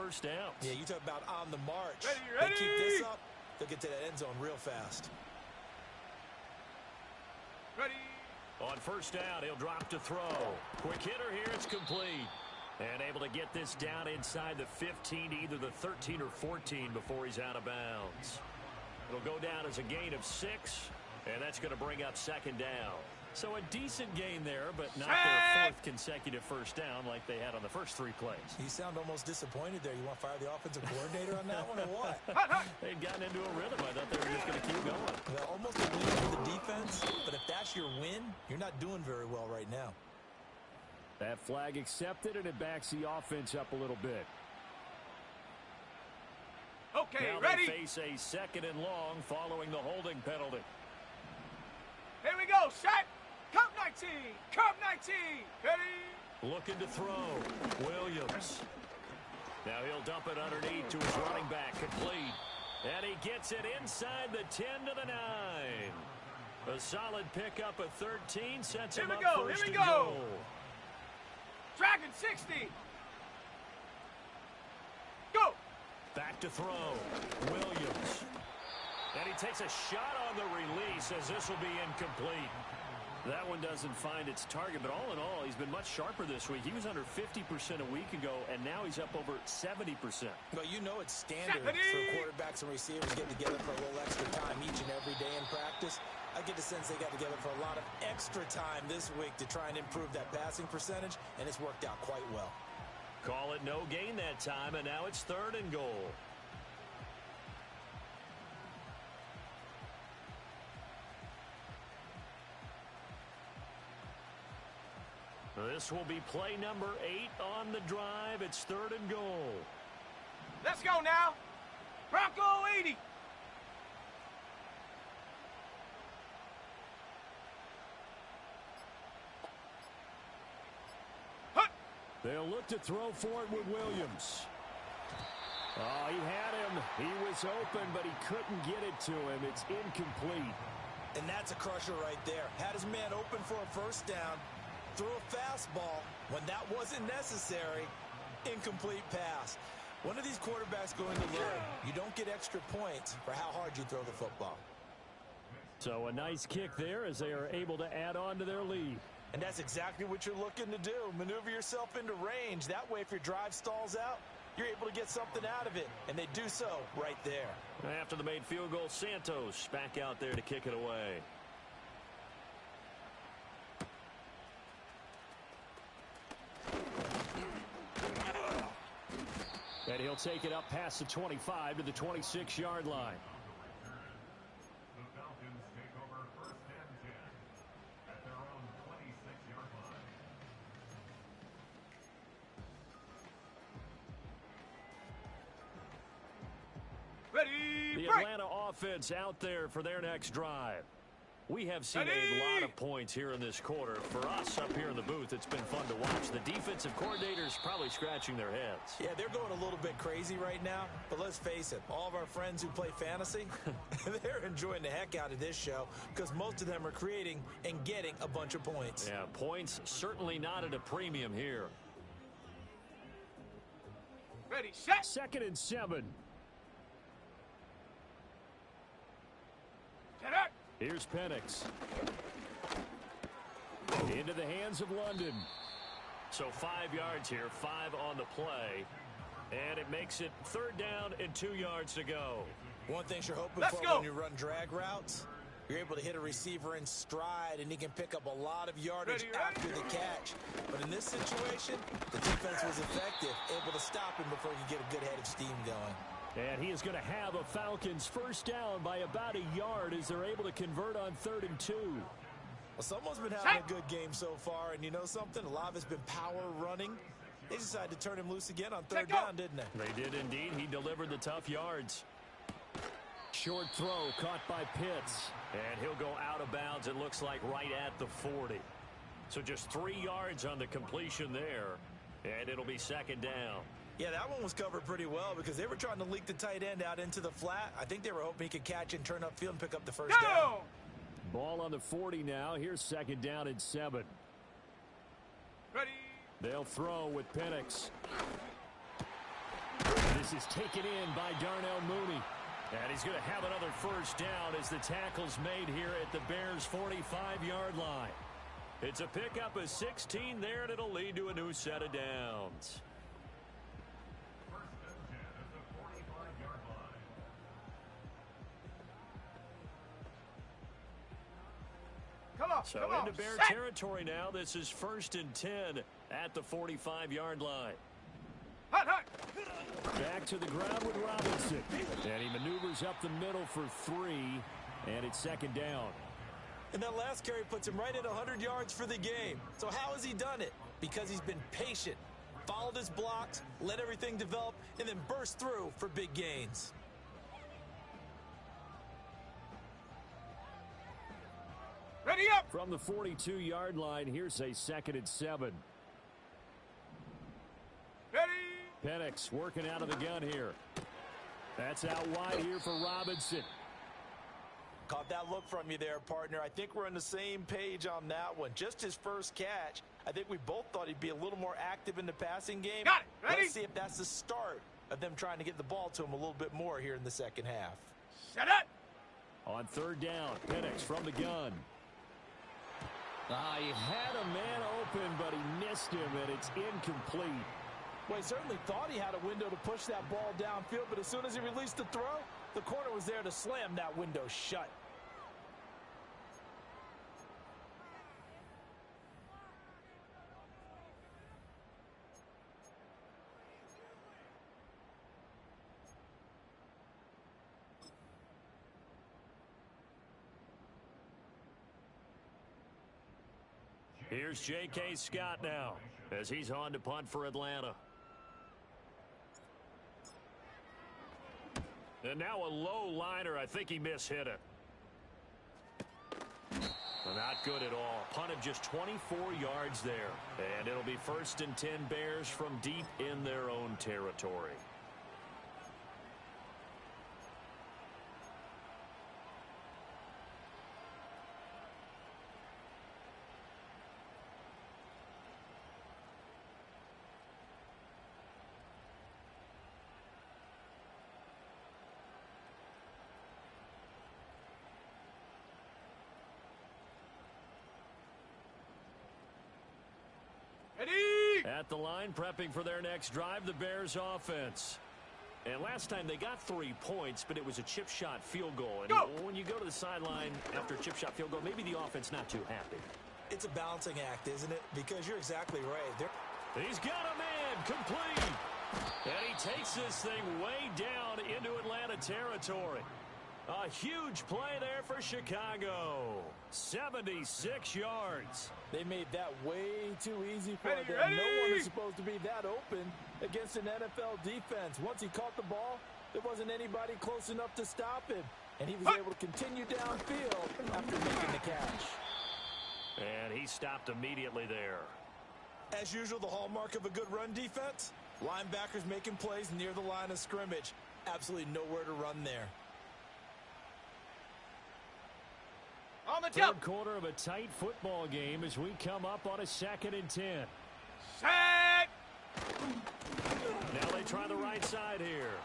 first downs. Yeah, you talk about on the march. Ready. They keep this up, they'll get to that end zone real fast. Ready. On first down, he'll drop to throw. Quick hitter here, it's complete. And able to get this down inside the 15 to either the 13 or 14 before he's out of bounds. It'll go down as a gain of 6, and that's going to bring up second down. So a decent gain there, but not their fourth consecutive first down like they had on the first 3 plays. You sound almost disappointed there. You want to fire the offensive coordinator on that one or what? They'd gotten into a rhythm. I thought they were just going to keep going. Well, almost a win for the defense, but if that's your win, you're not doing very well right now. That flag accepted, and it backs the offense up a little bit. Okay, now ready. They face a second and long following the holding penalty. Here we go. Set. Cup 19. Cup 19. Ready. Looking to throw. Williams. Now he'll dump it underneath to his running back. Complete. And he gets it inside the 10 to the 9. A solid pickup of 13 sets him up first and goal. Dragon 60. Go. Back to throw. Williams. And he takes a shot on the release as this will be incomplete. That one doesn't find its target, but all in all, he's been much sharper this week. He was under 50% a week ago, and now he's up over 70%. Well, you know it's standard for quarterbacks and receivers getting together for a little extra time each and every day in practice. I get the sense they got together for a lot of extra time this week to try and improve that passing percentage, and it's worked out quite well. Call it no gain that time, and now it's 3rd and goal. This will be play number 8 on the drive. It's 3rd and goal. Let's go now. Bronco 80. They'll look to throw for it with Williams. Oh, he had him. He was open, but he couldn't get it to him. It's incomplete. And that's a crusher right there. Had his man open for a first down. Threw a fastball when that wasn't necessary. Incomplete pass. One of these quarterbacks going to learn. You don't get extra points for how hard you throw the football. So a nice kick there as they are able to add on to their lead. And that's exactly what you're looking to do. Maneuver yourself into range. That way, if your drive stalls out, you're able to get something out of it. And they do so right there. After the made field goal, Santos back out there to kick it away. And he'll take it up past the 25 to the 26-yard line. The Falcons take over 1st and 10 at their own 26-yard line. Ready. The Break. Atlanta offense out there for their next drive. We have seen a lot of points here in this quarter. For us up here in the booth, it's been fun to watch. The defensive coordinators probably scratching their heads. Yeah, they're going a little bit crazy right now. But let's face it, all of our friends who play fantasy, they're enjoying the heck out of this show because most of them are creating and getting a bunch of points. Yeah, points certainly not at a premium here. Ready. Set. 2nd and 7. Set up. Here's Penix. Into the hands of London. So 5 yards here, 5 on the play. And it makes it 3rd down and 2 yards to go. One thing you're hoping for when you run drag routes, you're able to hit a receiver in stride, and he can pick up a lot of yardage after the catch. But in this situation, the defense was effective, able to stop him before he could get a good head of steam going. And he is going to have a Falcons first down by about a yard as they're able to convert on 3rd and 2. Well, someone's been having a good game so far, and you know something? A lot of it's been power running. They decided to turn him loose again on 3rd down, didn't they? They did indeed. He delivered the tough yards. Short throw caught by Pitts. And he'll go out of bounds, it looks like, right at the 40. So just 3 yards on the completion there. And it'll be 2nd down. Yeah, that one was covered pretty well because they were trying to leak the tight end out into the flat. I think they were hoping he could catch and turn upfield and pick up the first down. Ball on the 40 now. Here's 2nd down and 7. Ready. They'll throw with Penix. This is taken in by Darnell Mooney. And he's going to have another first down as the tackle's made here at the Bears' 45-yard line. It's a pickup of 16 there, and it'll lead to a new set of downs. First and 10 at the 45-yard line. Come on, So come on. into Bear Set. territory now. This is 1st and 10 at the 45-yard line. Hut, hut. Back to the ground with Robinson. And he maneuvers up the middle for 3, and it's 2nd down. And that last carry puts him right at 100 yards for the game. So how has he done it? Because he's been patient, followed his blocks, let everything develop, and then burst through for big gains. Ready up. From the 42-yard line, here's a 2nd and 7. Ready. Penix working out of the gun here. That's out wide here for Robinson. Caught that look from you there, partner. I think we're on the same page on that one. Just his first catch. I think we both thought he'd be a little more active in the passing game. Got it. Ready? Let's see if that's the start of them trying to get the ball to him a little bit more here in the second half. Set up. On 3rd down, Penix from the gun. He had a man open, but he missed him, and it's incomplete. Well, he certainly thought he had a window to push that ball downfield, but as soon as he released the throw, the corner was there to slam that window shut. Here's J.K. Scott now as he's on to punt for Atlanta. And now a low liner. I think he mishit it. Not good at all. Punt of just 24 yards there. And it'll be 1st and 10 Bears from deep in their own territory. Ready. At the line, prepping for their next drive, the Bears offense. And last time they got 3 points, but it was a chip shot field goal. And Go. when you go to the sideline after a chip shot field goal, maybe the offense not too happy. It's a balancing act, isn't it? Because you're exactly right. He's got a man, complete. And he takes this thing way down into Atlanta territory. A huge play there for Chicago. 76 yards. They made that way too easy for Ready, them. ready. No one is supposed to be that open against an NFL defense. Once he caught the ball, there wasn't anybody close enough to stop him. And he was able to continue downfield after making the catch. And he stopped immediately there. As usual, the hallmark of a good run defense, linebackers making plays near the line of scrimmage. Absolutely nowhere to run there. On the jump. 3rd quarter of a tight football game as we come up on a 2nd and 10. Set. Now they try the right side here.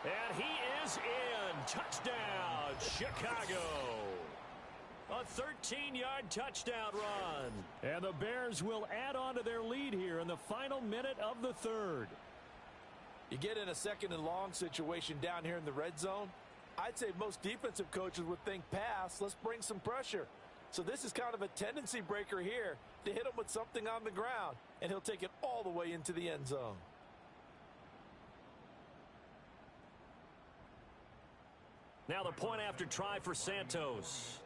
And he is in. Touchdown, Chicago. A 13-yard touchdown run. And the Bears will add on to their lead here in the final minute of the 3rd. You get in a 2nd and long situation down here in the red zone, I'd say most defensive coaches would think pass, let's bring some pressure. So this is kind of a tendency breaker here to hit him with something on the ground, and he'll take it all the way into the end zone. Now the point after try for Santos.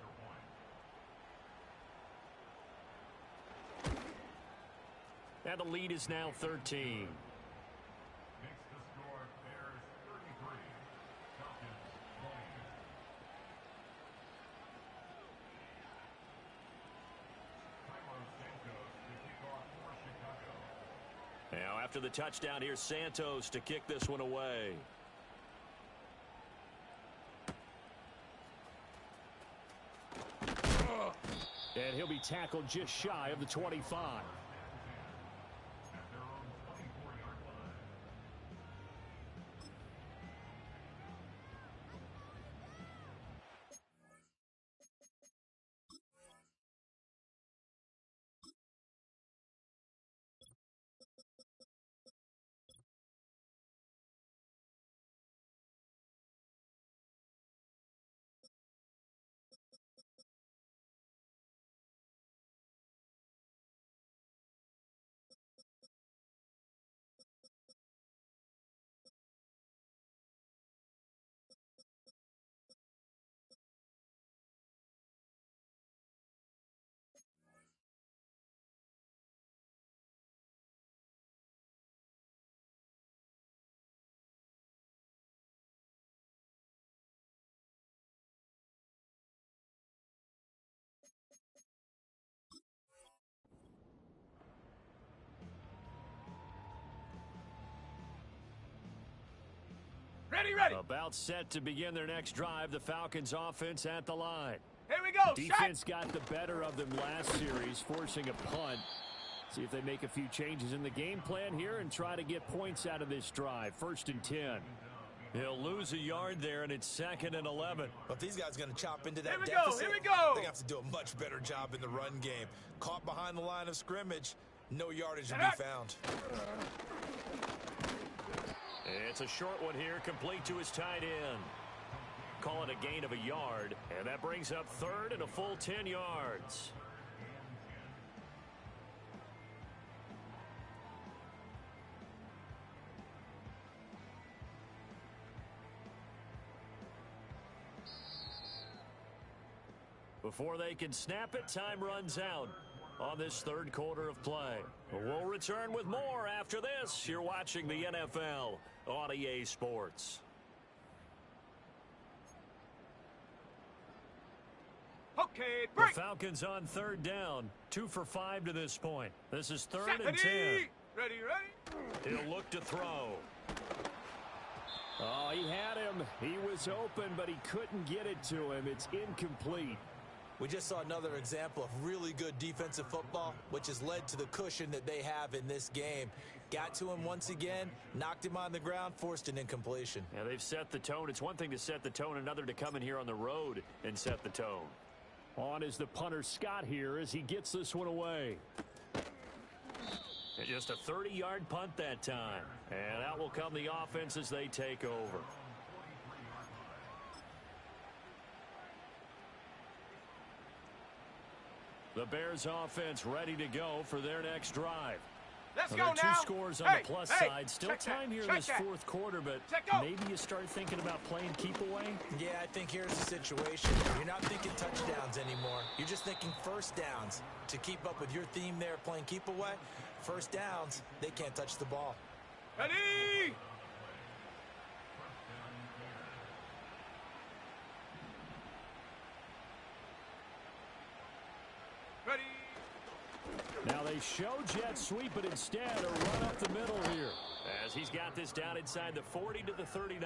And the lead is now 13. Makes the score Bears 33, Falcons 20. Tyler Santos to kick off for Chicago. Now after the touchdown, here's Santos to kick this one away. And he'll be tackled just shy of the 25. Ready, ready. About set to begin their next drive. The Falcons offense at the line. Here we go. Defense got the better of them last series, forcing a punt. See if they make a few changes in the game plan here and try to get points out of this drive. 1st and 10. He'll lose a yard there, and it's 2nd and 11. But these guys are going to chop into that Here we deficit. go, here we go. They have to do a much better job in the run game. Caught behind the line of scrimmage, no yardage to be found. It's a short one here, complete to his tight end. Call it a gain of a yard, and that brings up 3rd and a full 10 yards. Before they can snap it, time runs out on this 3rd quarter of play. We'll return with more after this. You're watching the NFL on EA Sports. Okay, The break. Falcons on 3rd down. 2 for 5 to this point. This is 3rd Set, and 10. Ready, ready. He'll look to throw. Oh, he had him. He was open, but he couldn't get it to him. It's incomplete. We just saw another example of really good defensive football, which has led to the cushion that they have in this game. Got to him once again, knocked him on the ground, forced an incompletion. Yeah, they've set the tone. It's one thing to set the tone, another to come in here on the road and set the tone. On is the punter Scott here as he gets this one away. And just a 30-yard punt that time. And out will come the offense as they take over. The Bears offense ready to go for their next drive. Let's Well, go there are now. two scores on the plus side. Still check time that, here in check this that. 4th quarter, but Check go. maybe you start thinking about playing keep away. Yeah, I think here's the situation. You're not thinking touchdowns anymore. You're just thinking 1st downs. To keep up with your theme there, playing keep away, 1st downs, they can't touch the ball. Ready. Ready. Now they show jet sweep, but instead a run up the middle here. As he's got this down inside the 40 to the 39.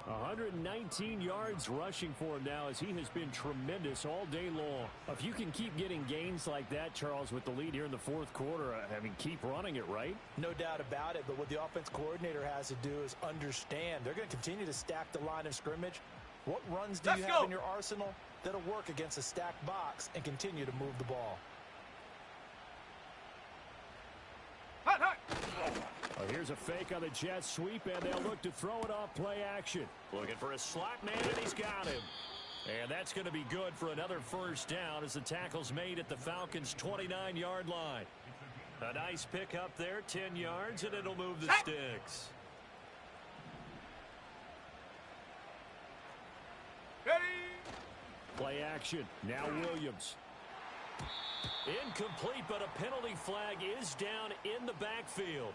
119 yards rushing for him now as he has been tremendous all day long. If you can keep getting gains like that, Charles, with the lead here in the 4th quarter, I mean, keep running it, right? No doubt about it, but what the offense coordinator has to do is understand. They're going to continue to stack the line of scrimmage. What runs do you have in your arsenal that'll work against a stacked box and continue to move the ball? Hot, hot. Well, here's a fake on the jet sweep, and they'll look to throw it off play action. Looking for a slot man, and he's got him. And that's going to be good for another 1st down as the tackle's made at the Falcons' 29-yard line. A nice pick up there, 10 yards, and it'll move the sticks. Ready. Play action. Now Williams. Incomplete, but a penalty flag is down in the backfield.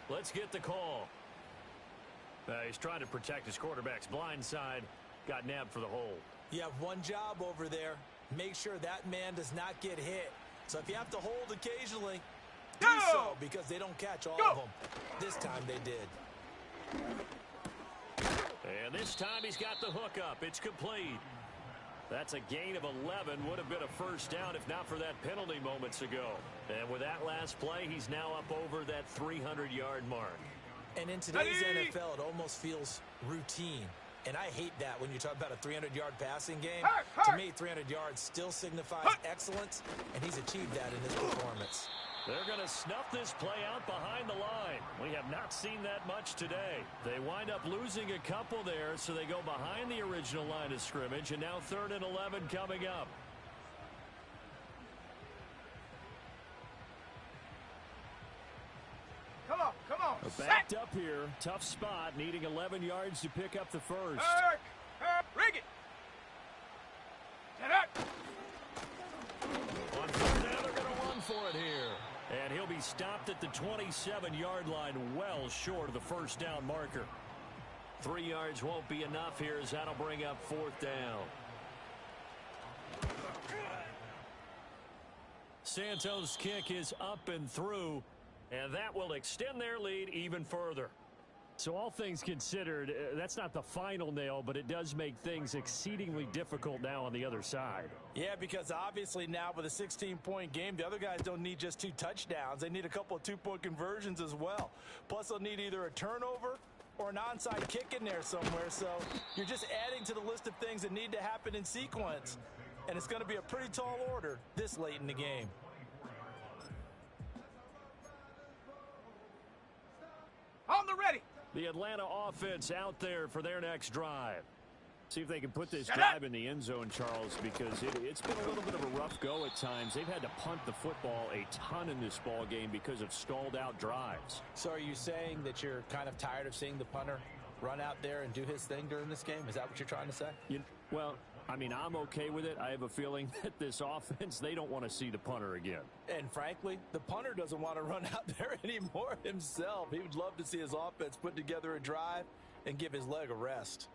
Let's get the call. He's trying to protect his quarterback's blind side. Got nabbed for the hold. You have one job over there. Make sure that man does not get hit. So if you have to hold occasionally, do so, because they don't catch all of them. This time they did. And this time he's got the hook up. It's complete. That's a gain of 11. Would have been a 1st down if not for that penalty moments ago. And with that last play, he's now up over that 300-yard mark. And in today's NFL, it almost feels routine. And I hate that when you talk about a 300-yard passing game. To me, 300 yards still signifies excellence, and he's achieved that in his performance. They're going to snuff this play out behind the line. We have not seen that much today. They wind up losing a couple there, so they go behind the original line of scrimmage, and now 3rd and 11 coming up. Come on, come on. Backed up here. Tough spot, needing 11 yards to pick up the 1st. Rig it. Set up. On 3rd down, they're going to run for it here. And he'll be stopped at the 27-yard line, well short of the 1st down marker. 3 yards won't be enough here as that'll bring up 4th down. Santos' kick is up and through, and that will extend their lead even further. So all things considered, that's not the final nail, but it does make things exceedingly difficult now on the other side. Yeah, because obviously now with a 16-point game, the other guys don't need just 2 touchdowns. They need a couple of 2-point conversions as well. Plus, they'll need either a turnover or an onside kick in there somewhere. So you're just adding to the list of things that need to happen in sequence. And it's going to be a pretty tall order this late in the game. On the ready. The Atlanta offense out there for their next drive. See if they can put this drive in the end zone, Charles, because it's been a little bit of a rough go at times. They've had to punt the football a ton in this ball game because of stalled out drives. So are you saying that you're kind of tired of seeing the punter run out there and do his thing during this game? Is that what you're trying to say? Well, I mean, I'm okay with it. I have a feeling that this offense, they don't want to see the punter again. And frankly, the punter doesn't want to run out there anymore himself. He would love to see his offense put together a drive and give his leg a rest.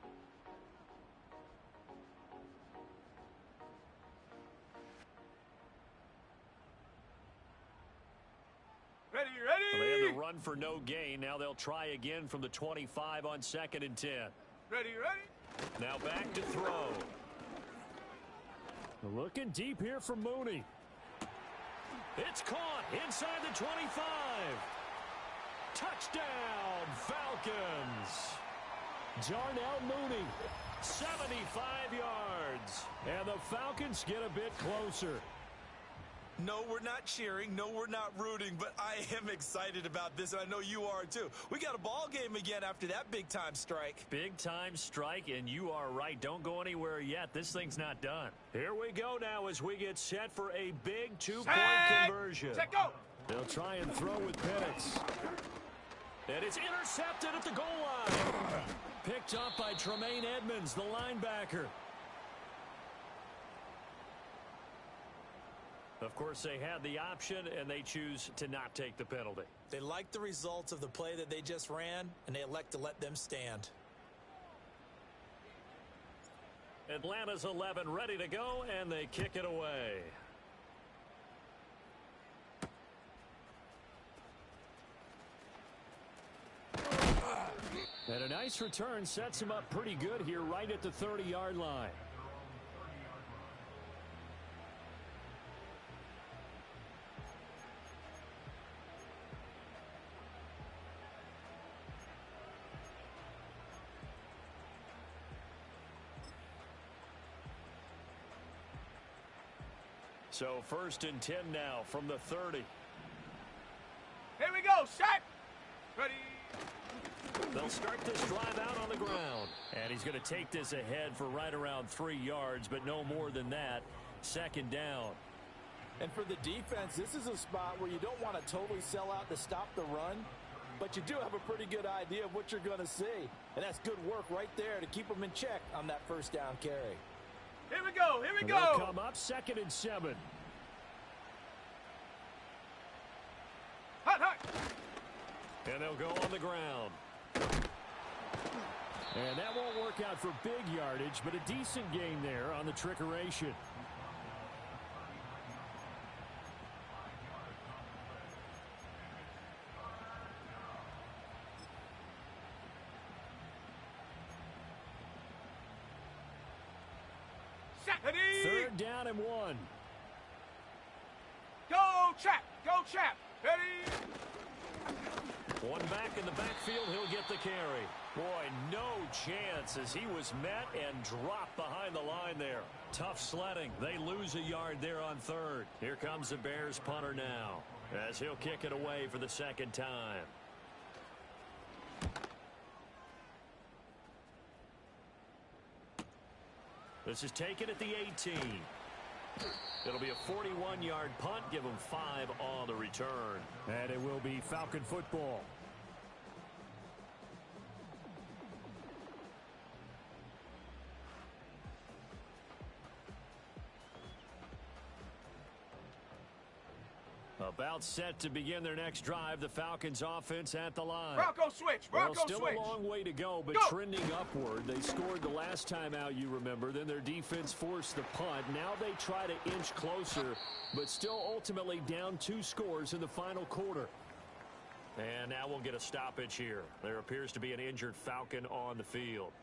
Ready. Well, they had to run for no gain. Now they'll try again from the 25 on 2nd and 10. Ready. Now back to throw. Looking deep here for Mooney. It's caught inside the 25. Touchdown, Falcons. Darnell Mooney, 75 yards. And the Falcons get a bit closer. No, we're not cheering. No, we're not rooting, but I am excited about this, and I know you are too. We got a ball game again after that big-time strike. Big-time strike, and you are right. Don't go anywhere yet. This thing's not done. Here we go now as we get set for a big 2-point conversion. Set, go. They'll try and throw with Penix. And it's intercepted at the goal line. Picked up by Tremaine Edmonds, the linebacker. Of course, they had the option, and they choose to not take the penalty. They like the results of the play that they just ran, and they elect to let them stand. Atlanta's 11 ready to go, and they kick it away. And a nice return sets him up pretty good here right at the 30-yard line. So 1st and 10 now from the 30. Here we go. Set. Ready. They'll start this drive out on the ground. And he's going to take this ahead for right around 3 yards, but no more than that. 2nd down. And for the defense, this is a spot where you don't want to totally sell out to stop the run, but you do have a pretty good idea of what you're going to see. And that's good work right there to keep them in check on that 1st down carry. Here we go. Here we They'll go. come up 2nd and 7. Hot. And they'll go on the ground. And that won't work out for big yardage, but a decent gain there on the trickeration. Set. Ready. 3rd down and 1. Go, Chap. Go, Chap. Ready. One back in the backfield, he'll get the carry. Boy, no chance as he was met and dropped behind the line there. Tough sledding. They lose a yard there on 3rd. Here comes the Bears punter now as he'll kick it away for the 2nd time. This is taken at the 18. It'll be a 41-yard punt. Give them 5 on the return. And it will be Falcon football. About set to begin their next drive. The Falcons offense at the line. Bronco switch. Bronco Well, still switch. a long way to go, but trending upward. They scored the last time out, you remember. Then their defense forced the punt. Now they try to inch closer, but still ultimately down 2 scores in the final quarter. And now we'll get a stoppage here. There appears to be an injured Falcon on the field.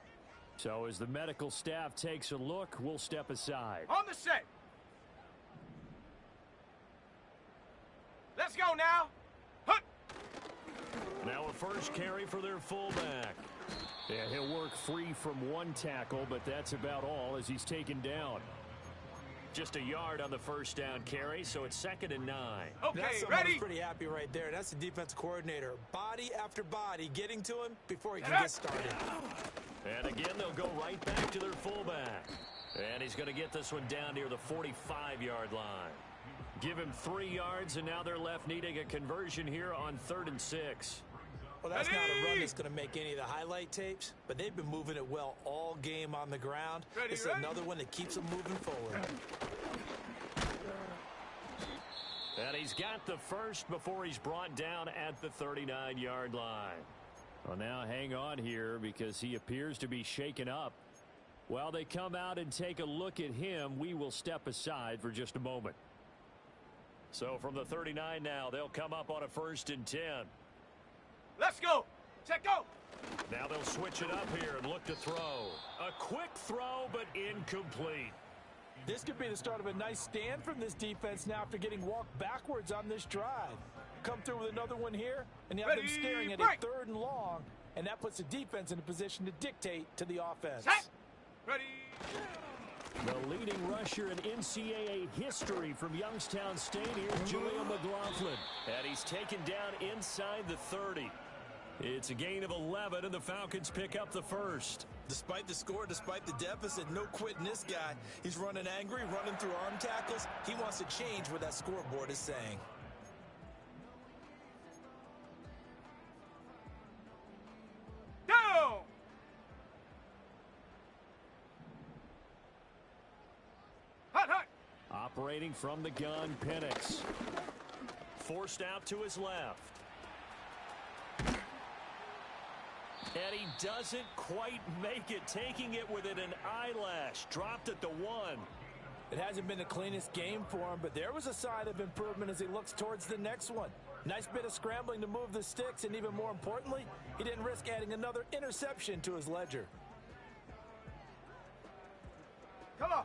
So as the medical staff takes a look, we'll step aside. On the set. Let's go now. Hut. Now a first carry for their fullback. Yeah, he'll work free from one tackle, but that's about all as he's taken down. Just a yard on the first down carry, so it's 2nd and 9. Okay, That's someone ready? who's pretty happy right there. That's the defensive coordinator. Body after body getting to him before he can get started. And again, they'll go right back to their fullback. And he's going to get this one down near the 45-yard line. Give him 3 yards, and now they're left needing a conversion here on 3rd and 6. Well, that's not a run that's going to make any of the highlight tapes, but they've been moving it well all game on the ground. This is another one that keeps them moving forward. And he's got the first before he's brought down at the 39-yard line. Well, now hang on here because he appears to be shaken up. While they come out and take a look at him, we will step aside for just a moment. So from the 39 now, they'll come up on a 1st and 10. Let's go. Check go. Now they'll switch it up here and look to throw. A quick throw, but incomplete. This could be the start of a nice stand from this defense now after getting walked backwards on this drive. Come through with another one here, and you have them staring at a 3rd and long, and that puts the defense in a position to dictate to the offense. Set. Ready. The leading rusher in NCAA history from Youngstown State, here's Julian McLaughlin. And he's taken down inside the 30. It's a gain of 11, and the Falcons pick up the first. Despite the score, despite the deficit, no quitting this guy. He's running angry, running through arm tackles. He wants to change what that scoreboard is saying. Down. Hot, hot. Operating from the gun, Penix. Forced out to his left. And he doesn't quite make it, taking it within an eyelash. Dropped at the 1. It hasn't been the cleanest game for him, but there was a sign of improvement as he looks towards the next one. Nice bit of scrambling to move the sticks, and even more importantly, he didn't risk adding another interception to his ledger. Come on,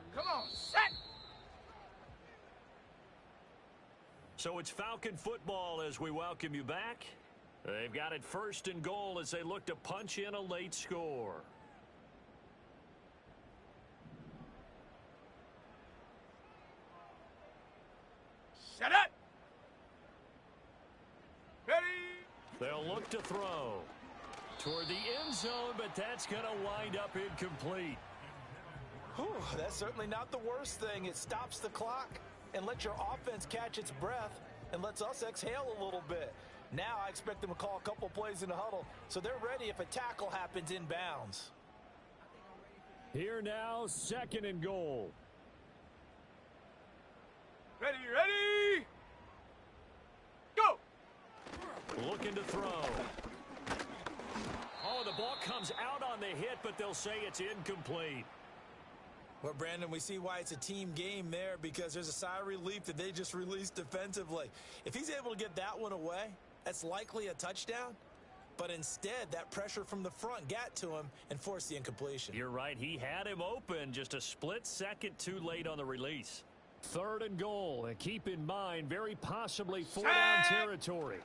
set. So it's Falcon football as we welcome you back. They've got it 1st and goal as they look to punch in a late score. Set it. Ready. They'll look to throw toward the end zone, but that's going to wind up incomplete. Whew, that's certainly not the worst thing. It stops the clock and lets your offense catch its breath and lets us exhale a little bit. Now I expect them to call a couple plays in the huddle, so they're ready if a tackle happens inbounds. Here now, 2nd and goal. Ready, ready. Go. Looking to throw. Oh, the ball comes out on the hit, but they'll say it's incomplete. Well, Brandon, we see why it's a team game there because there's a sigh of relief that they just released defensively. If he's able to get that one away, that's likely a touchdown. But instead, that pressure from the front got to him and forced the incompletion. You're right. He had him open, just a split second too late on the release. 3rd and goal, and keep in mind, very possibly 4-down territory.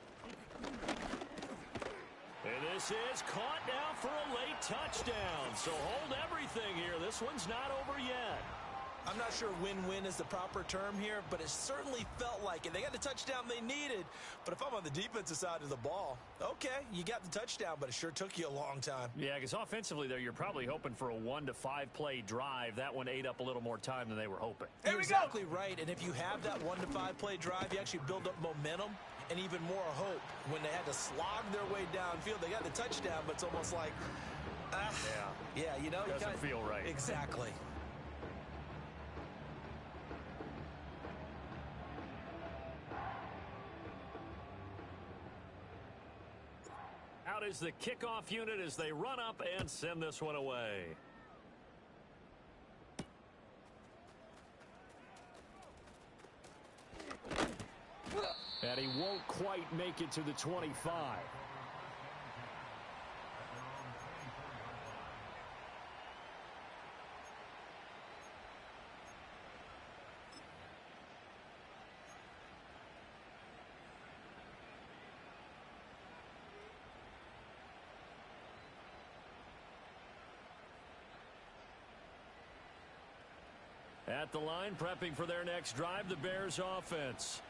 And this is caught now for a late touchdown. So hold everything here. This one's not over yet. I'm not sure win-win is the proper term here, but it certainly felt like it. They got the touchdown they needed, but if I'm on the defensive side of the ball, okay, you got the touchdown, but it sure took you a long time. Yeah, because offensively there, you're probably hoping for a 1 to 5 play drive. That one ate up a little more time than they were hoping. You're exactly right, and if you have that 1 to 5 play drive, you actually build up momentum and even more hope. When they had to slog their way downfield, they got the touchdown, but it's almost like, yeah, you know, doesn't feel right. Exactly. Out is the kickoff unit as they run up and send this one away. And he won't quite make it to the 25. At the line, prepping for their next drive, the Bears offense.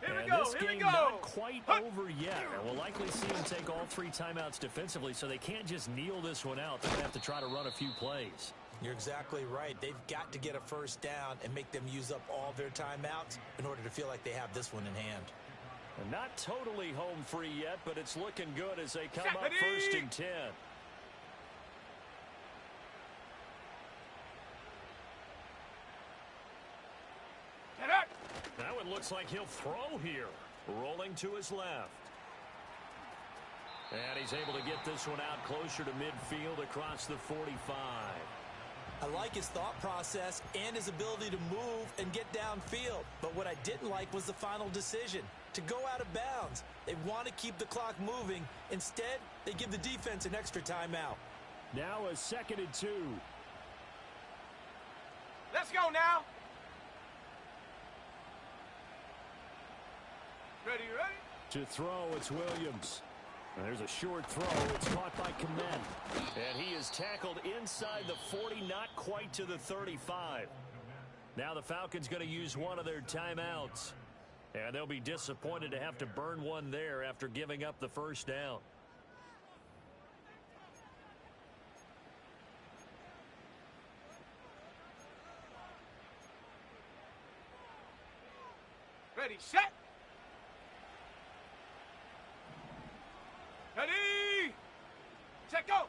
Here we And go, this here we game go. not quite over yet. And we'll likely see them take all 3 timeouts defensively, so they can't just kneel this one out. They're going to have to try to run a few plays. You're exactly right. They've got to get a first down and make them use up all their timeouts in order to feel like they have this one in hand. And not totally home free yet, but it's looking good as they come up Stephanie! 1st and 10. Get up. That one looks like he'll throw here. Rolling to his left. And he's able to get this one out closer to midfield across the 45. I like his thought process and his ability to move and get downfield. But what I didn't like was the final decision, to go out of bounds. They want to keep the clock moving. Instead, they give the defense an extra timeout. Now a 2nd and 2. Let's go now. Ready, ready? To throw, it's Williams. And there's a short throw. It's caught by Kmet. And he is tackled inside the 40, not quite to the 35. Now the Falcons going to use one of their timeouts. And they'll be disappointed to have to burn one there after giving up the first down. Ready, set. Ready. Set, go.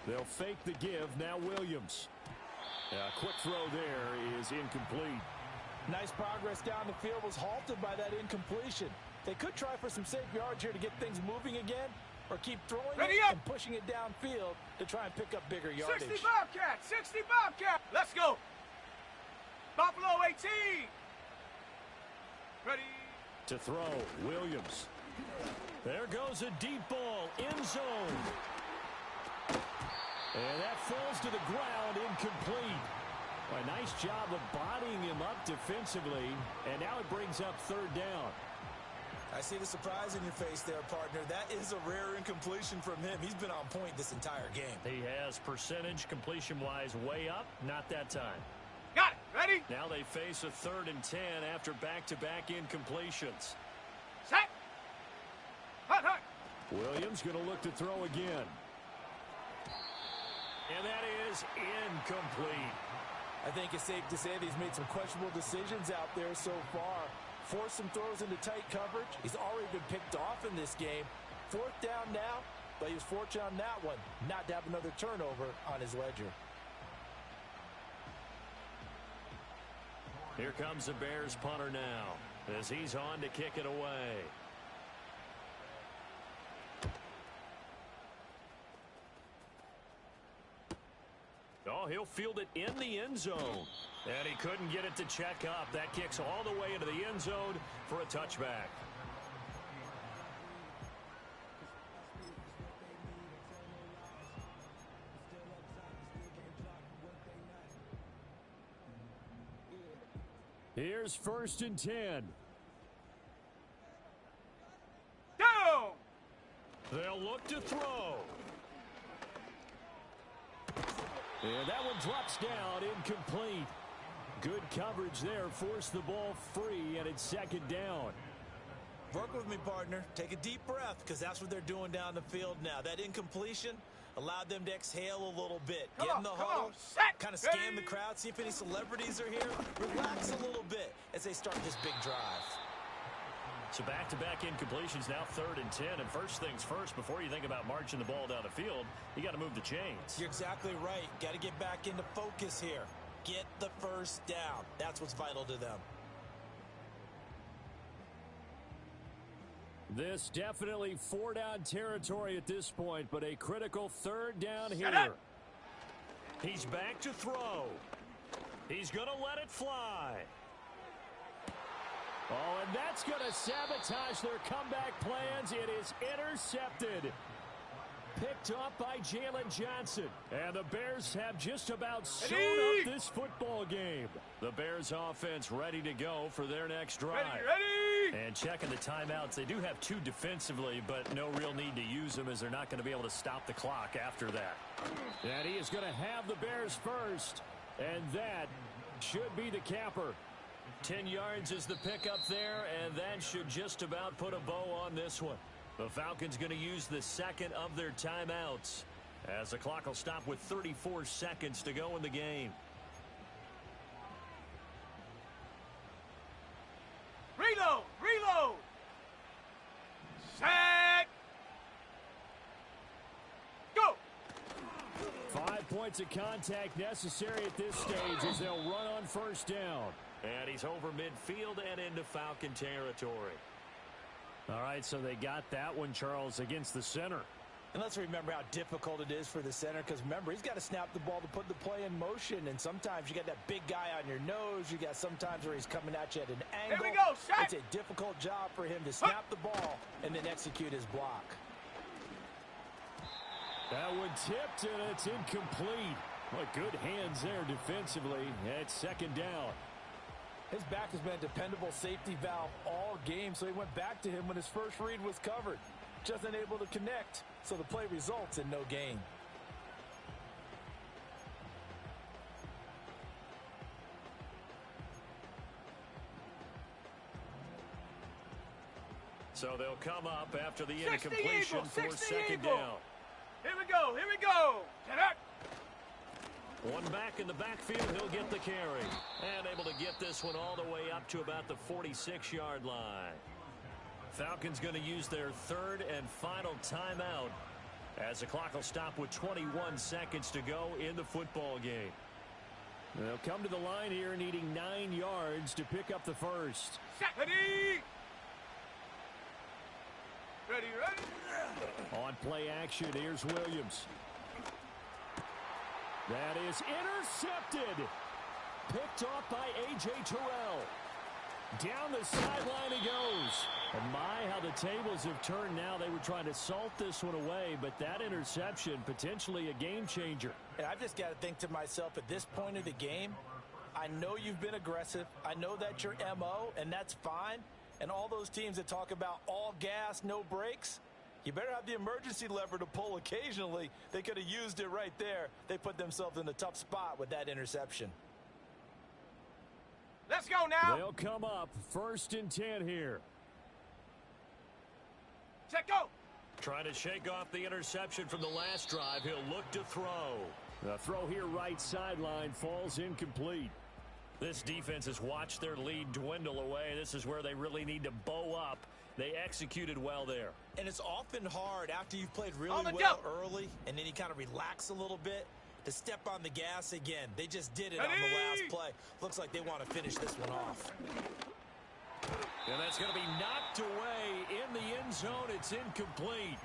They'll fake the give. Now Williams. A quick throw there is incomplete. Nice progress down the field was halted by that incompletion. They could try for some safe yards here to get things moving again, or keep throwing Ready it up. and pushing it downfield to try and pick up bigger yardage. 60 Bobcat, 60 Bobcat. Let's go. Buffalo 18. Ready. To throw, Williams. There goes a deep ball, end zone. And that falls to the ground, incomplete. A nice job of bodying him up defensively, and now it brings up 3rd down. I see the surprise in your face there, partner. That is a rare incompletion from him. He's been on point this entire game. He has percentage completion-wise way up, not that time. Got it. Ready. Now they face a 3rd and 10 after back-to-back incompletions. Set. Hut, hut. Williams going to look to throw again. And that is incomplete. I think it's safe to say that he's made some questionable decisions out there so far. Forced some throws into tight coverage. He's already been picked off in this game. 4th down now, but he was fortunate on that one not to have another turnover on his ledger. Here comes the Bears punter now as he's on to kick it away. Oh, he'll field it in the end zone. And he couldn't get it to check up. That kicks all the way into the end zone for a touchback. Here's 1st and 10. Down. They'll look to throw. And that one drops down, incomplete. Good coverage there, forced the ball free, and it's 2nd down. Work with me, partner. Take a deep breath, because that's what they're doing down the field now. That incompletion allowed them to exhale a little bit. Come Get on, in the come huddle, on, set, kind of scan ready. the crowd, see if any celebrities are here. Relax a little bit as they start this big drive. So back-to-back incompletions, now 3rd and 10. And first things first, before you think about marching the ball down the field, you got to move the chains. You're exactly right. Got to get back into focus here. Get the first down. That's what's vital to them. This definitely 4-down territory at this point, but a critical 3rd down Shut here. up. He's back to throw. He's going to let it fly. Oh, and that's going to sabotage their comeback plans. It is intercepted. Picked off by Jalen Johnson. And the Bears have just about sewn up this football game. The Bears offense ready to go for their next drive. Ready! And checking the timeouts, they do have 2 defensively, but no real need to use them as they're not going to be able to stop the clock after that. And he is going to have the Bears first. And that should be the capper. 10 yards is the pickup there, and that should just about put a bow on this one. The Falcons going to use the second of their timeouts as the clock will stop with 34 seconds to go in the game. Reload! Reload! Set! Go! 5 points of contact necessary at this stage as they'll run on first down. And he's over midfield and into Falcon territory. All right, so they got that one, Charles, against the center. And let's remember how difficult it is for the center, because remember, he's got to snap the ball to put the play in motion, and sometimes you got that big guy on your nose. You got sometimes where he's coming at you at an angle. Here we go, set! It's a difficult job for him to snap the ball and then execute his block. That one tipped, and it's incomplete. Well, good hands there defensively at second down. His back has been a dependable safety valve all game, so he went back to him when his first read was covered. Just unable to connect, so the play results in no gain. So they'll come up after the 60 incompletion Eagle, for 60 second Eagle. down. Here we go, here we go! Get up! One back in the backfield, he'll get the carry. And able to get this one all the way up to about the 46-yard line. Falcons going to use their third and final timeout as the clock will stop with 21 seconds to go in the football game. They'll come to the line here needing 9 yards to pick up the first. Set! Ready! Ready, ready! On play action, here's Williams. That is intercepted. Picked off by A.J. Terrell. Down the sideline he goes. And my, how the tables have turned now. They were trying to salt this one away, but that interception, potentially a game changer. And I've just got to think to myself, at this point of the game, I know you've been aggressive. I know that's your MO, and that's fine. And all those teams that talk about all gas, no brakes, you better have the emergency lever to pull occasionally. They could have used it right there. They put themselves in a tough spot with that interception. Let's go now! They'll come up 1st and 10 here. Set, go! Trying to shake off the interception from the last drive. He'll look to throw. The throw here right sideline falls incomplete. This defense has watched their lead dwindle away. This is where they really need to bow up. They executed well there. And it's often hard after you've played really On the well jump. early and then you kind of relax a little bit to step on the gas again. They just did it on Ready? the last play. Looks like they want to finish this one off. And that's going to be knocked away in the end zone. It's incomplete.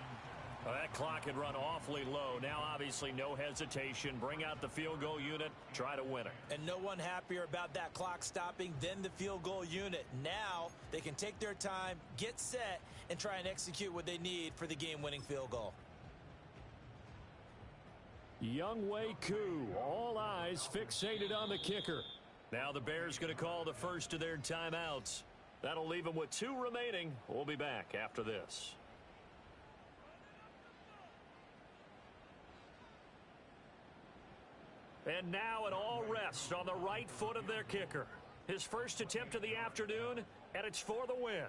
Well, that clock had run awfully low. Now, obviously, no hesitation. Bring out the field goal unit. Try to win it. And no one happier about that clock stopping than the field goal unit. Now they can take their time, get set, and try and execute what they need for the game-winning field goal. Younghoe Koo, all eyes fixated on the kicker. Now the Bears going to call the first of their timeouts. That'll leave them with 2 remaining. We'll be back after this. And now it all rests on the right foot of their kicker. His first attempt of the afternoon, and it's for the win.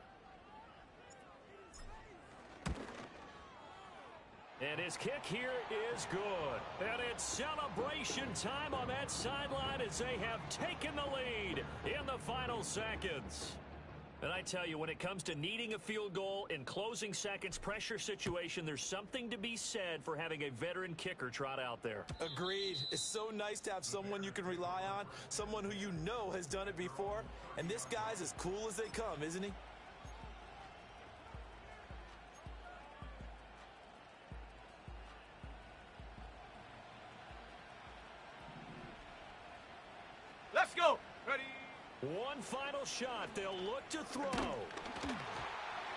And his kick here is good. And it's celebration time on that sideline as they have taken the lead in the final seconds. And I tell you, when it comes to needing a field goal in closing seconds, pressure situation, there's something to be said for having a veteran kicker trot out there. Agreed. It's so nice to have someone you can rely on, someone who you know has done it before. And this guy's as cool as they come, isn't he? Let's go! Ready? One final shot. They'll look to throw.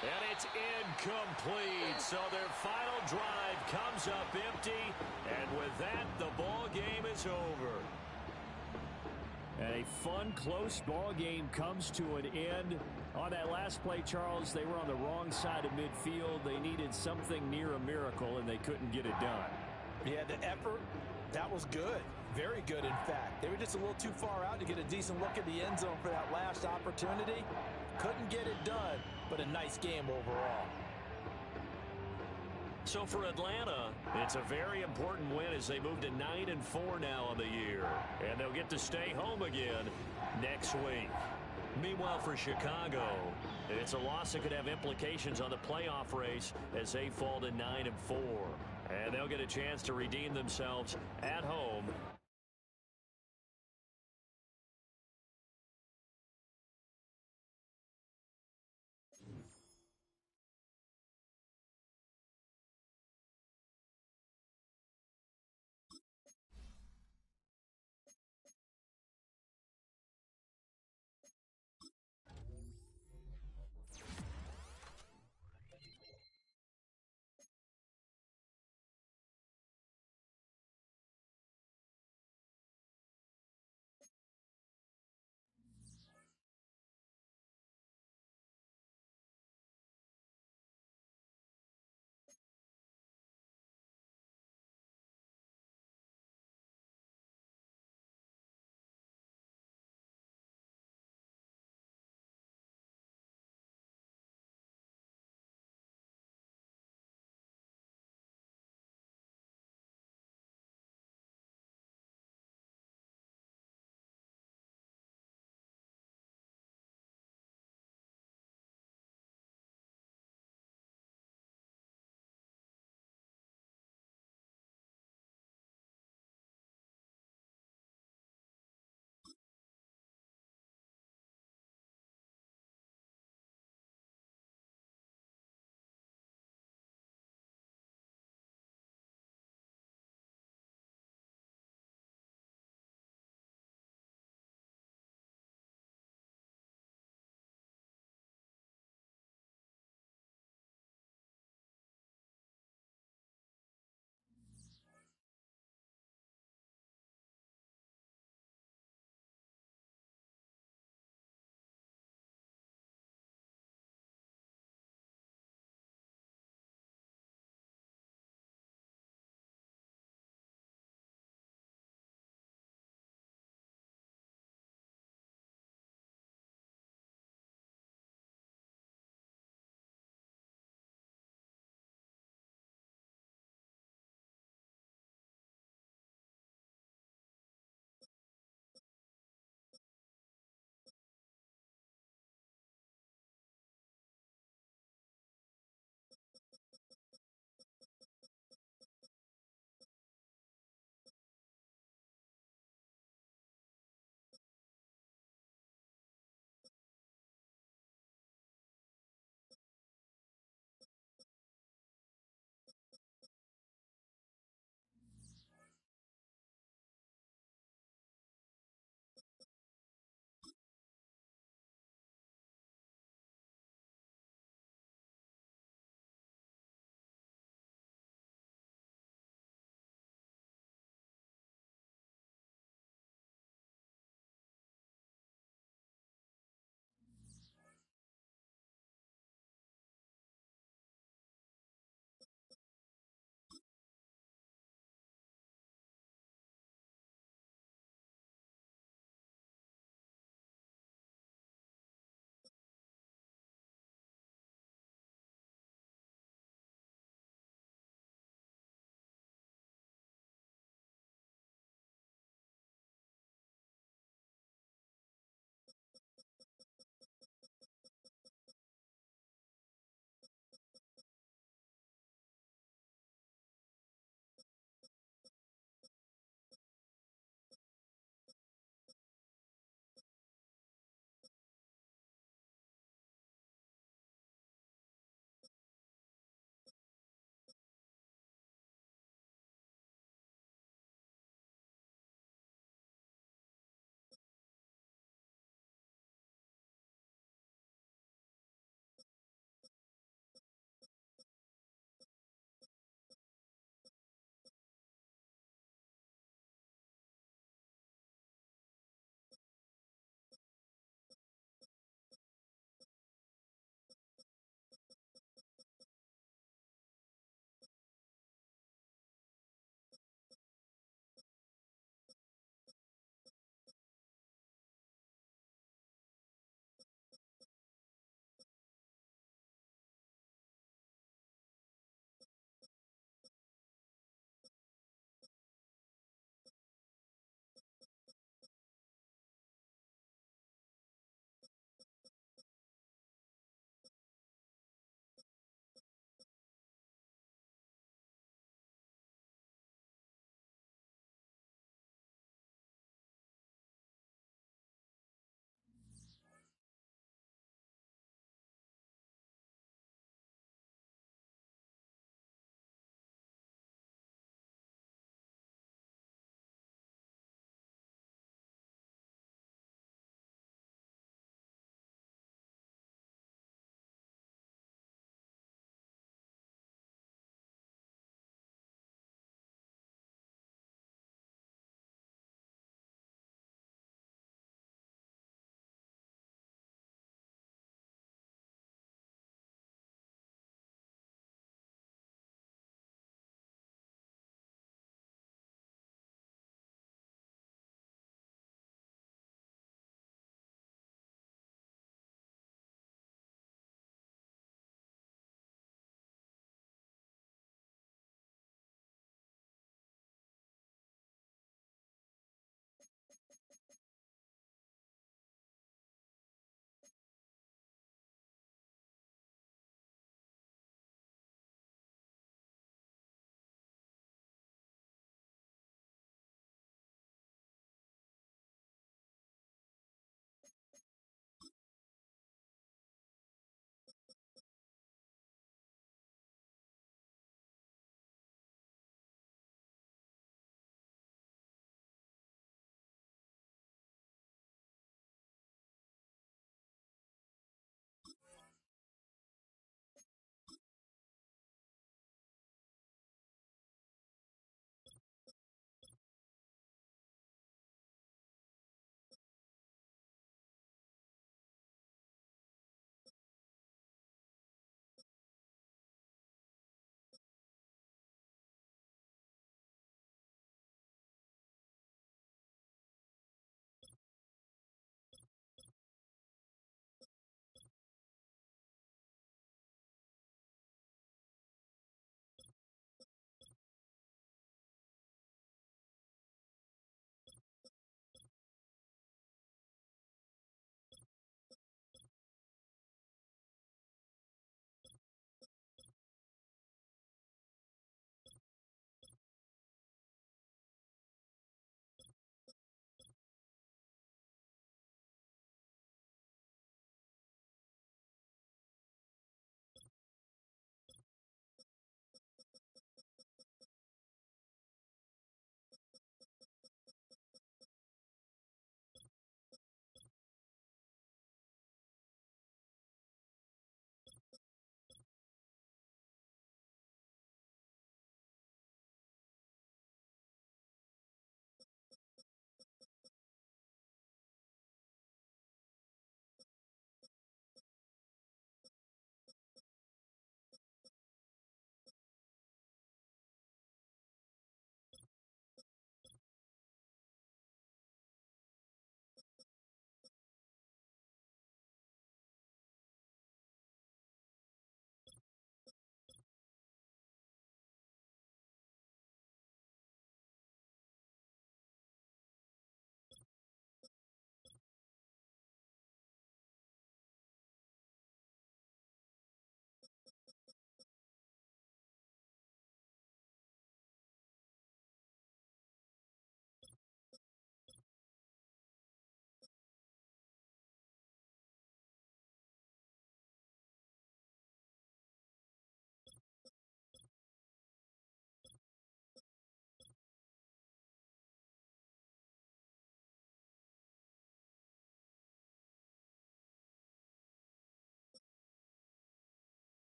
And it's incomplete. So their final drive comes up empty. And with that, the ball game is over. And a fun, close ball game comes to an end. On that last play, Charles, they were on the wrong side of midfield. They needed something near a miracle, and they couldn't get it done. Yeah, the effort, that was good. Very good, in fact. They were just a little too far out to get a decent look at the end zone for that last opportunity. Couldn't get it done, but a nice game overall. So for Atlanta, it's a very important win as they move to 9-4 now on the year. And they'll get to stay home again next week. Meanwhile, for Chicago, it's a loss that could have implications on the playoff race as they fall to 9-4. And they'll get a chance to redeem themselves at home